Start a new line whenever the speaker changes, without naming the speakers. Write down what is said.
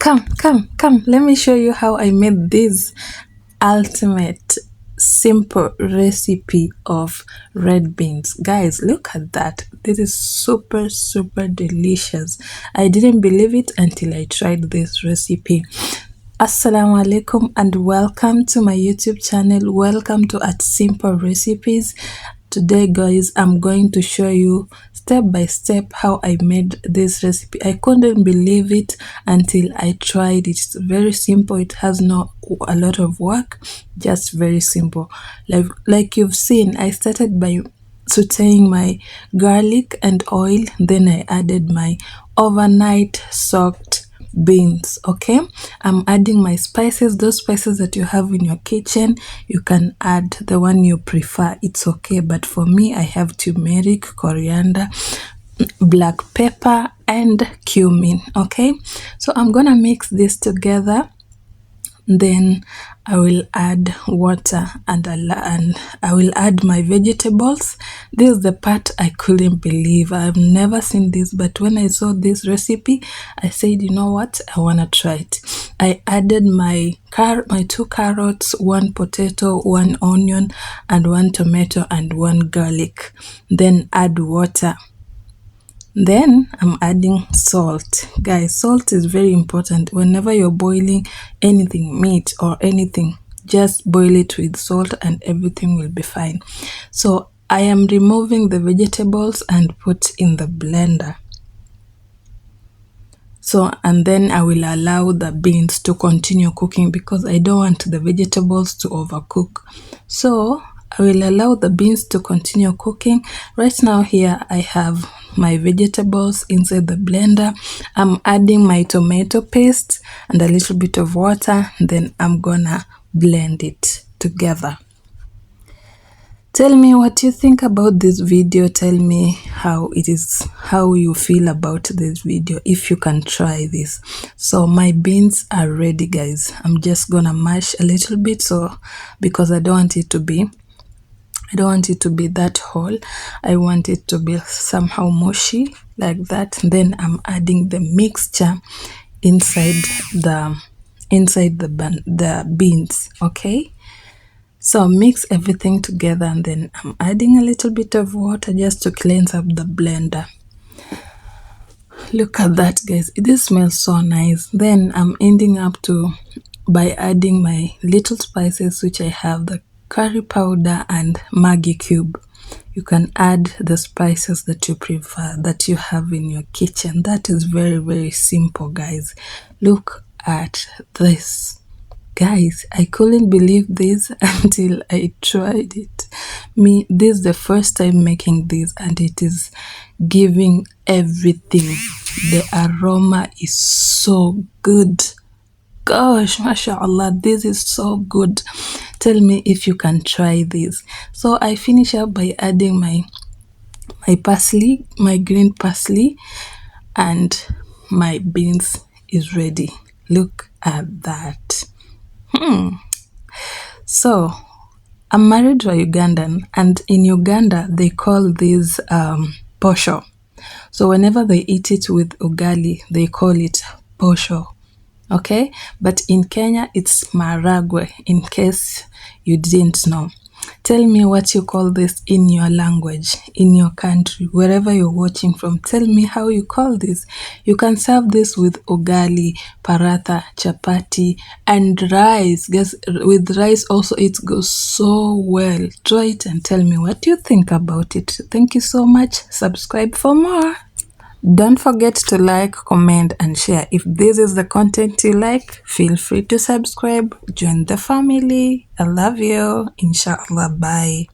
Come, let me show you how I made this ultimate simple recipe of red beans. Guys, look at that. This is super delicious. I didn't believe it until I tried this recipe. Assalamu alaikum and welcome to my YouTube channel. Welcome to At Simple Recipes. Today guys, I'm going to show you step by step how I made this recipe. I couldn't believe it until I tried it. It's very simple. It has not a lot of work, just very simple. Like you've seen, I started by sauteing my garlic and oil, then I added my overnight soaked beans. Okay, I'm adding my spices, those spices that you have in your kitchen. You can add the one you prefer, it's okay, but for me I have turmeric, coriander, black pepper and cumin. Okay, so I'm gonna mix this together, then I will add water and I will add my vegetables. This is the part I couldn't believe. I've never seen this, but when I saw this recipe, I said, you know what, I want to try it. I added my 2 carrots, 1 potato, 1 onion, and 1 tomato and 1 garlic. Then add water. Then I'm adding salt. Guys, salt is very important. Whenever you're boiling anything, meat or anything, just boil it with salt and everything will be fine. So I am removing the vegetables and put in the blender. So, and then I will allow the beans to continue cooking because I don't want the vegetables to overcook. So I will allow the beans to continue cooking. Right now here I have my vegetables inside the blender. I'm adding my tomato paste and a little bit of water. Then I'm gonna blend it together. Tell me what you think about this video. Tell me how you feel about this video, if you can try this. So my beans are ready, guys. I'm just gonna mash a little bit, so because I don't want it to be that whole. I want it to be somehow mushy like that. Then I'm adding the mixture inside the beans. Okay, so mix everything together and then I'm adding a little bit of water just to cleanse up the blender. Look at that, guys. This smells so nice. Then I'm ending up by adding my little spices, which I have the curry powder and Maggi cube. You can add the spices that you prefer, that you have in your kitchen. That is very simple, guys. Look at this. Guys, I couldn't believe this until I tried it. This is the first time making this and it is giving everything. The aroma is so good. Gosh, mashallah, this is so good. Tell me if you can try this. So I finish up by adding my parsley, my green parsley, and my beans is ready. Look at that. So I'm married to a Ugandan, and in Uganda they call this posho. So whenever they eat it with ugali, they call it posho. Okay, but in Kenya it's maragwe, in case you didn't know. Tell me what you call this in your language, in your country, wherever you're watching from. Tell me how you call this. You can serve this with ugali, paratha, chapati, and rice. Guys, with rice also it goes so well. Try it and tell me what you think about it. Thank you so much. Subscribe for more. Don't forget to like, comment and share. If this is the content you like, feel free to subscribe. Join the family. I love you. Inshallah. Bye.